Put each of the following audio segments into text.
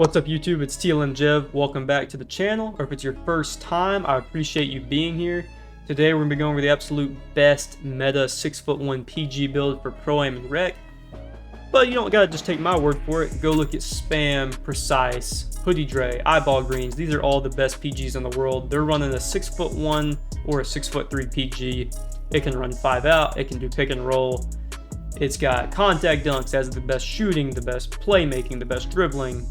What's up YouTube, it's TLM Jev. Welcome back to the channel, or if it's your first time, I appreciate you being here. Today we're going to be going over the absolute best meta 6'1" PG build for Pro Aim and Rec. But you don't gotta just take my word for it. Go look at Spam, Precise, Hoodie Dre, Eyeball Greens. These are all the best PGs in the world. They're running a 6'1" or a 6'3" PG. It can run 5 out, it can do pick and roll. It's got contact dunks, has the best shooting, the best playmaking, the best dribbling,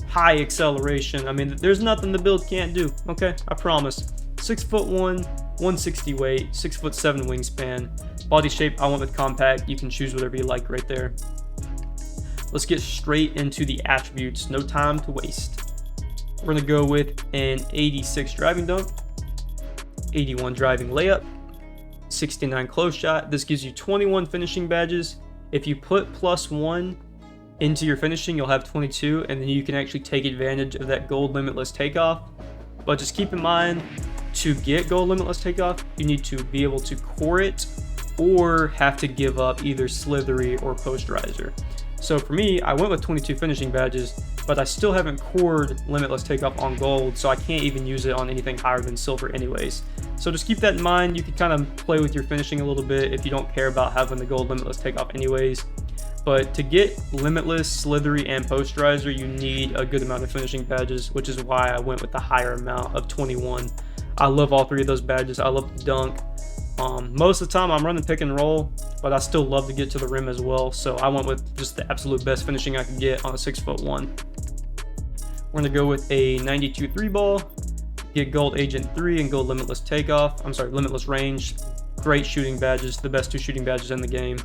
high acceleration. I mean, there's nothing the build can't do, okay? I promise. 6'1", 160 weight, 6'7" wingspan. Body shape, I went with compact. You can choose whatever you like right there. Let's get straight into the attributes. No time to waste. We're gonna go with an 86 driving dunk, 81 driving layup, 69 close shot. This gives you 21 finishing badges. If you put +1 into your finishing, you'll have 22, and then you can actually take advantage of that gold limitless takeoff. But just keep in mind, to get gold limitless takeoff, you need to be able to core it or have to give up either slithery or posterizer. So for me, I went with 22 finishing badges, but I still haven't cored limitless takeoff on gold, so I can't even use it on anything higher than silver anyways. So just keep that in mind. You can kind of play with your finishing a little bit if you don't care about having the gold limitless takeoff anyways. But to get limitless, slithery, and posterizer, you need a good amount of finishing badges, which is why I went with the higher amount of 21. I love all three of those badges. I love the dunk. Most of the time I'm running pick and roll, but I still love to get to the rim as well. So I went with just the absolute best finishing I could get on a 6'1". We're gonna go with a 92 3 ball, get gold agent 3 and gold limitless takeoff. Limitless range. Great shooting badges, the best 2 shooting badges in the game.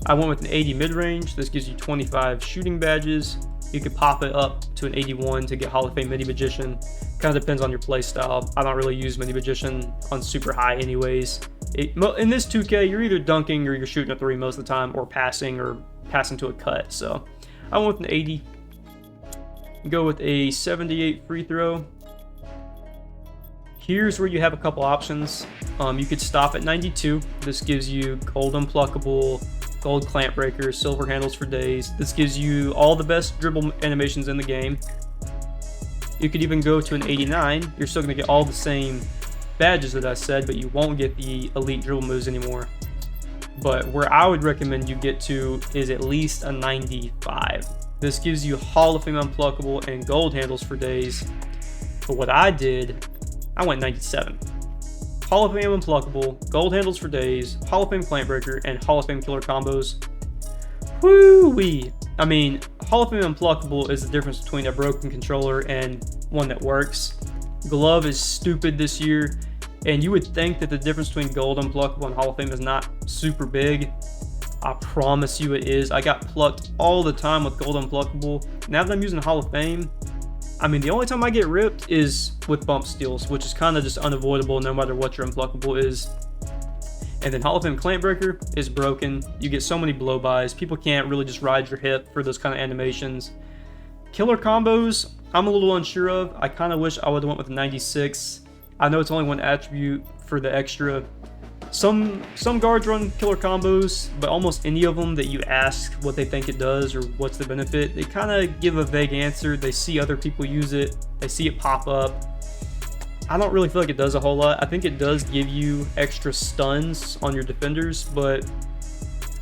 I went with an 80 mid-range. This gives you 25 shooting badges. You could pop it up to an 81 to get Hall of Fame Mini Magician. Kind of depends on your play style. I don't really use Mini Magician on super high anyways. In this 2K, you're either dunking or you're shooting a 3 most of the time, or passing to a cut. So I went with an 80. Go with a 78 free throw. Here's where you have a couple options. You could stop at 92. This gives you gold unpluckable, gold clamp breaker, silver handles for days. This gives you all the best dribble animations in the game. You could even go to an 89. You're still going to get all the same badges that I said, but you won't get the elite dribble moves anymore. But where I would recommend you get to is at least a 95. This gives you Hall of Fame unpluckable and gold handles for days. But what I did, I went 97. Hall of Fame unpluckable, gold handles for days, Hall of Fame clamp breaker, and Hall of Fame killer combos. Woo-wee! I mean, Hall of Fame unpluckable is the difference between a broken controller and one that works. Glove is stupid this year, and you would think that the difference between gold unpluckable and Hall of Fame is not super big. I promise you it is. I got plucked all the time with gold unpluckable. Now that I'm using Hall of Fame, I mean, the only time I get ripped is with bump steals, which is kind of just unavoidable no matter what your unpluckable is. And then Hall of Fame clamp breaker is broken. You get so many blow-bys. People can't really just ride your hip for those kind of animations. Killer combos, I'm a little unsure of. I kind of wish I would have went with 96. I know it's only one attribute for the extra. Some guards run killer combos, but almost any of them that you ask what they think it does or what's the benefit, they kind of give a vague answer. They see other people use it, they see it pop up. I don't really feel like it does a whole lot. I think it does give you extra stuns on your defenders, but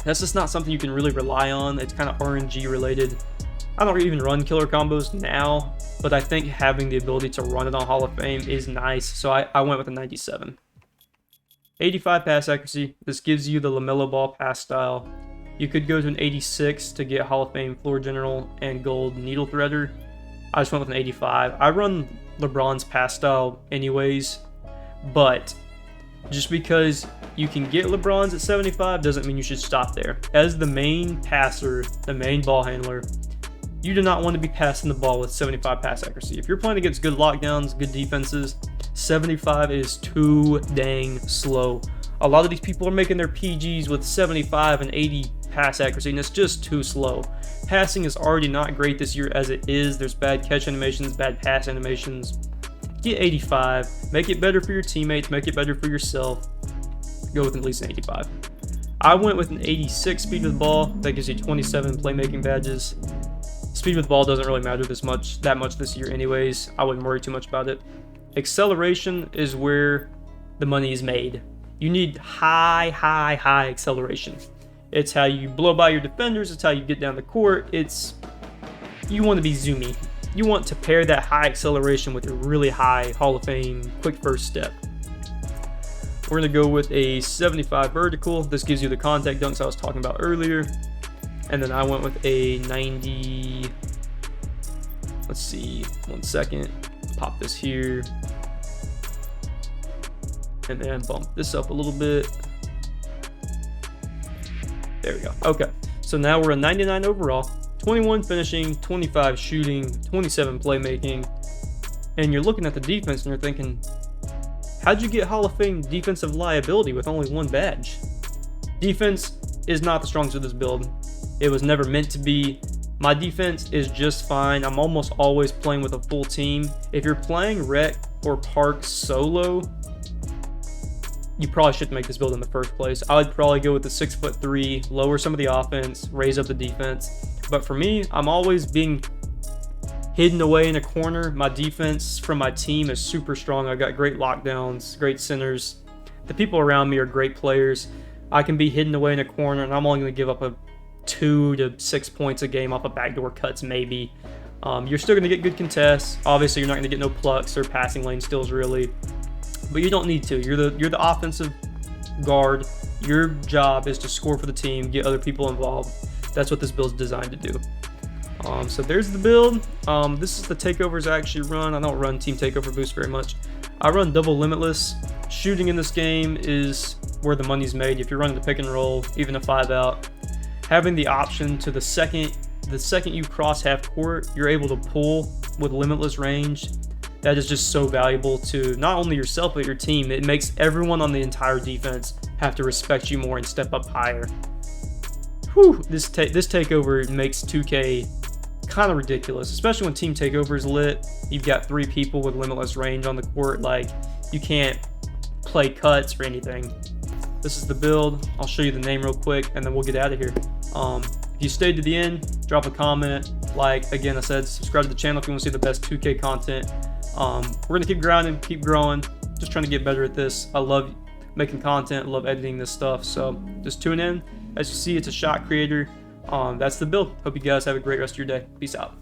that's just not something you can really rely on. It's kind of RNG related. I don't even run killer combos now, but I think having the ability to run it on Hall of Fame is nice, so I went with a 97. 85 pass accuracy. This gives you the LaMelo Ball pass style. You could go to an 86 to get Hall of Fame Floor General and Gold Needle Threader. I just went with an 85. I run LeBron's pass style anyways, but just because you can get LeBron's at 75 doesn't mean you should stop there. As the main passer, the main ball handler, you do not want to be passing the ball with 75 pass accuracy. If you're playing against good lockdowns, good defenses, 75 is too dang slow. A lot of these people are making their PGs with 75 and 80 pass accuracy, and it's just too slow. Passing is already not great this year as it is. There's bad catch animations, bad pass animations. Get 85. Make it better for your teammates. Make it better for yourself. Go with at least an 85. I went with an 86 speed with the ball. That gives you 27 playmaking badges. Speed with ball doesn't really matter that much this year anyways. I wouldn't worry too much about it. Acceleration is where the money is made. You need high acceleration. It's how you blow by your defenders. It's how you get down the court. You want to be zoomy. You want to pair that high acceleration with a really high Hall of Fame quick first step. We're going to go with a 75 vertical. This gives you the contact dunks I was talking about earlier. And then I went with a 90. Let's see, 1 second. Pop this here. And then bump this up a little bit. There we go. Okay, so now we're a 99 overall, 21 finishing, 25 shooting, 27 playmaking. And you're looking at the defense and you're thinking, how'd you get Hall of Fame defensive liability with only 1 badge? Defense is not the strongest of this build. It was never meant to be. My defense is just fine. I'm almost always playing with a full team. If you're playing Rec or Park solo, you probably shouldn't make this build in the first place. I would probably go with the 6'3", lower some of the offense, raise up the defense. But for me, I'm always being hidden away in a corner. My defense from my team is super strong. I've got great lockdowns, great centers. The people around me are great players. I can be hidden away in a corner, and I'm only going to give up a 2 to 6 points a game off of backdoor cuts, maybe. You're still going to get good contests. Obviously, you're not going to get no plucks or passing lane steals, really. But you don't need to. You're the offensive guard. Your job is to score for the team, get other people involved. That's what this build is designed to do. So there's the build. This is the takeovers I actually run. I don't run team takeover boost very much. I run double limitless. Shooting in this game is where the money's made. If you're running the pick and roll, even a 5-out, having the option to the second you cross half court, you're able to pull with limitless range. That is just so valuable to not only yourself but your team. It makes everyone on the entire defense have to respect you more and step up higher. Whew, this takeover makes 2K kind of ridiculous, especially when team takeover is lit. You've got 3 people with limitless range on the court. Like, you can't play cuts or anything. This is the build. I'll show you the name real quick and then we'll get out of here. If you stayed to the end, drop a comment. Like, again, I said, subscribe to the channel if you want to see the best 2K content. We're going to keep grinding, keep growing, just trying to get better at this. I love making content, love editing this stuff, so just tune in. As you see, it's a shot creator. That's the build. Hope you guys have a great rest of your day. Peace out.